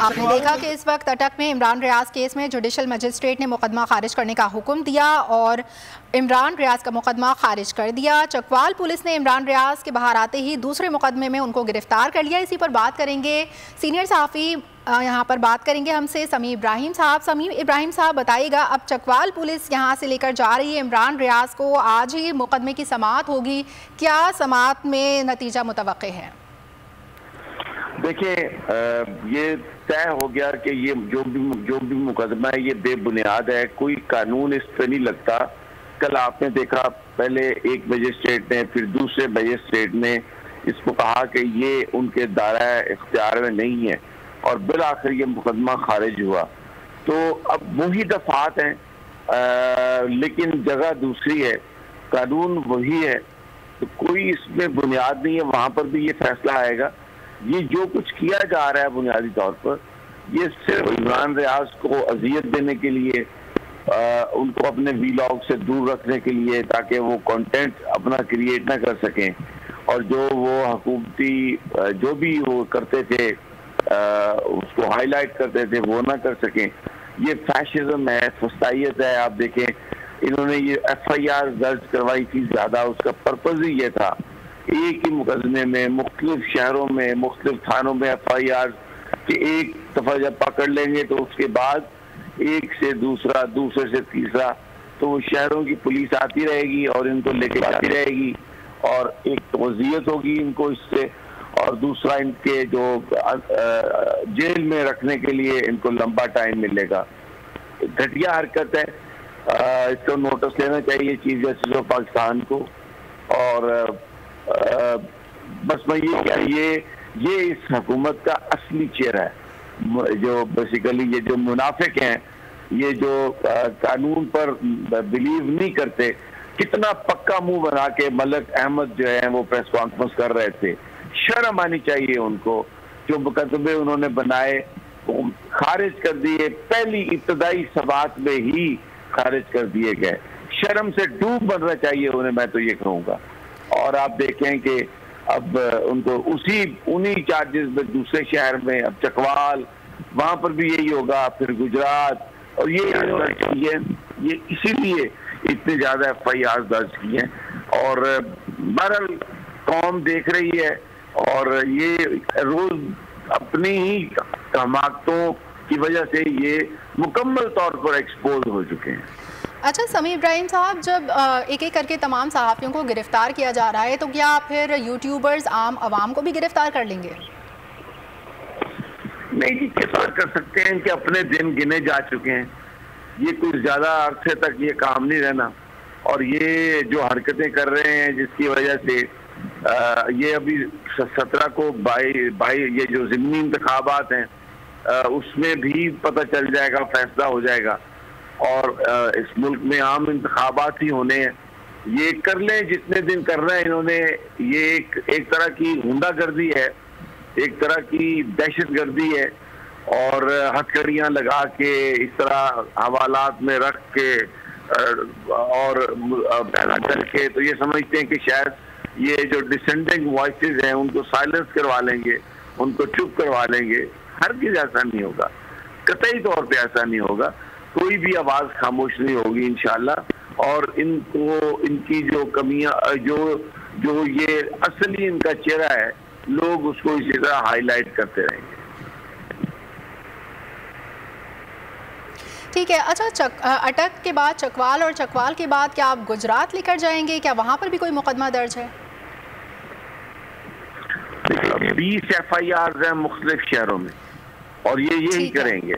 آپ نے دیکھا کہ اس وقت اٹک میں عمران ریاض کیس میں جوڈیشل مجسٹریٹ نے مقدمہ خارج کرنے کا حکم دیا اور عمران ریاض کا مقدمہ خارج کر دیا۔ چکوال پولیس نے عمران ریاض کے باہر آتے ہی دوسرے مقدمے میں ان کو گرفتار کر لیا۔ اسی پر بات کریں گے سینئر صحافی یہاں پر بات کریں گے ہم سے سمیع ابراہیم صاحب۔ سمیع ابراہیم صاحب بتائیے گا، اب چکوال پولیس یہاں سے لے کر جا رہی ہے عمران ریاض کو، آج ہی مقدمے کی سماعت ہوگی، کیا سماعت میں نتیجہ متوقع ہے؟ دیکھیں، یہ طے ہو گیا کہ یہ جو بھی مقدمہ ہے یہ بے بنیاد ہے، کوئی قانون اس پہ نہیں لگتا۔ کل آپ نے دیکھا پہلے ایک مجسٹریٹ نے پھر دوسرے مجسٹریٹ نے اس کو کہا کہ یہ ان کے دائرہ اختیار میں نہیں ہے اور بالآخر یہ مقدمہ خارج ہوا۔ تو اب وہی دفعات ہیں لیکن جگہ دوسری ہے، قانون وہی ہے، تو کوئی اس میں بنیاد نہیں ہے۔ وہاں پر بھی یہ فیصلہ آئے گا۔ یہ جو کچھ کیا جا رہا ہے بنیادی طور پر یہ صرف عمران ریاض کو اذیت دینے کے لیے، ان کو اپنے ویلاگ سے دور رکھنے کے لیے تاکہ وہ کنٹینٹ اپنا کریٹ نہ کر سکیں، اور جو وہ حکومتی جو بھی وہ کرتے تھے اس کو ہائی لائٹ کرتے تھے وہ نہ کر سکیں۔ یہ فیشزم ہے، فسطائیت ہے۔ آپ دیکھیں انہوں نے یہ ایف آئی آر درج کروائی تھی زیادہ، اس کا پرپز ہی یہ تھا ایک ہی مقدمے میں مختلف شہروں میں مختلف تھانوں میں ایف آئی آر کہ ایک دفعہ جب پکڑ لیں گے تو اس کے بعد ایک سے دوسرا، دوسرے سے تیسرا، تو وہ شہروں کی پولیس آتی رہے گی اور ان کو لے کے جاتی رہے گی، اور ایک توزیعت ہوگی ان کو اس سے، اور دوسرا ان کے جو جیل میں رکھنے کے لیے ان کو لمبا ٹائم ملے گا۔ گھٹیا حرکت ہے، اس کو نوٹس لینا چاہیے چیف جسٹس آف پاکستان کو، اور بس میں یہ اس حکومت کا اصلی چہرہ ہے، جو بیسیکلی یہ جو منافق ہیں، یہ جو قانون پر بلیو نہیں کرتے۔ کتنا پکا منہ بنا کے ملک احمد جو ہیں وہ پریس کانفرنس کر رہے تھے، شرم آنی چاہیے ان کو۔ جو مقدمے انہوں نے بنائے وہ خارج کر دیے، پہلی ابتدائی سماعت میں ہی خارج کر دیے گئے۔ شرم سے ڈوب بننا چاہیے انہیں، میں تو یہ کہوں گا۔ اور آپ دیکھیں کہ اب ان کو انہی چارجز میں دوسرے شہر میں، اب چکوال وہاں پر بھی یہی ہوگا، پھر گجرات، اور یہ اسی لیے اتنے زیادہ ایف آئی آر درج کی ہیں۔ اور بہرحال قوم دیکھ رہی ہے، اور یہ روز اپنی ہی حماقتوں کی وجہ سے یہ مکمل طور پر ایکسپوز ہو چکے ہیں۔ اچھا سمیع ابراہیم صاحب، جب ایک ایک کر کے تمام صحافیوں کو گرفتار کیا جا رہا ہے تو کیا پھر یوٹیوبرز عام عوام کو بھی گرفتار کر لیں گے؟ نہیں جی، گرفتار کر سکتے ہیں کہ اپنے دن گنے جا چکے ہیں، یہ کوئی زیادہ عرصے تک یہ کام نہیں رہنا، اور یہ جو حرکتیں کر رہے ہیں جس کی وجہ سے یہ ابھی 17 کو یہ جو ضمنی انتخابات ہیں اس میں بھی پتہ چل جائے گا، فیصلہ ہو جائے گا، اور اس ملک میں عام انتخابات ہی ہونے ہیں۔ یہ کر لیں جتنے دن کر رہے ہیں انہوں نے، یہ ایک طرح کی غنڈہ گردی ہے، ایک طرح کی دہشت گردی ہے، اور ہتھکڑیاں لگا کے اس طرح حوالات میں رکھ کے اور پیدا کر کے تو یہ سمجھتے ہیں کہ شاید یہ جو ڈسینڈنگ وائسز ہیں ان کو سائلنس کروا لیں گے، ان کو چپ کروا لیں گے۔ ہرگز ایسا نہیں ہوگا، قطعی طور پہ ایسا نہیں ہوگا، کوئی بھی آواز خاموش نہیں ہوگی انشاءاللہ، اور ان کی جو کمیاں جو یہ اصلی ان کا چہرہ ہے، لوگ اس کو اسی طرح ہائی لائٹ کرتے رہیں گے۔ ٹھیک ہے۔ اچھا، اٹک کے بعد چکوال، اور چکوال کے بعد کیا آپ گجرات لے کر جائیں گے؟ کیا وہاں پر بھی کوئی مقدمہ درج ہے؟ 20 ایف آئی آرز ہیں مختلف شہروں میں، اور یہی کریں گے،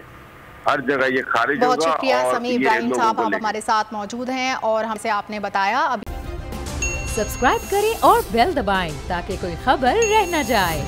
ہر جگہ یہ خارج ہوگا۔ بہت شکریہ سمیع ابراہیم صاحب، آپ ہمارے ساتھ موجود ہیں اور ہم سے آپ نے بتایا۔ سبسکرائب کریں اور بیل دبائیں تاکہ کوئی خبر رہ نہ جائے۔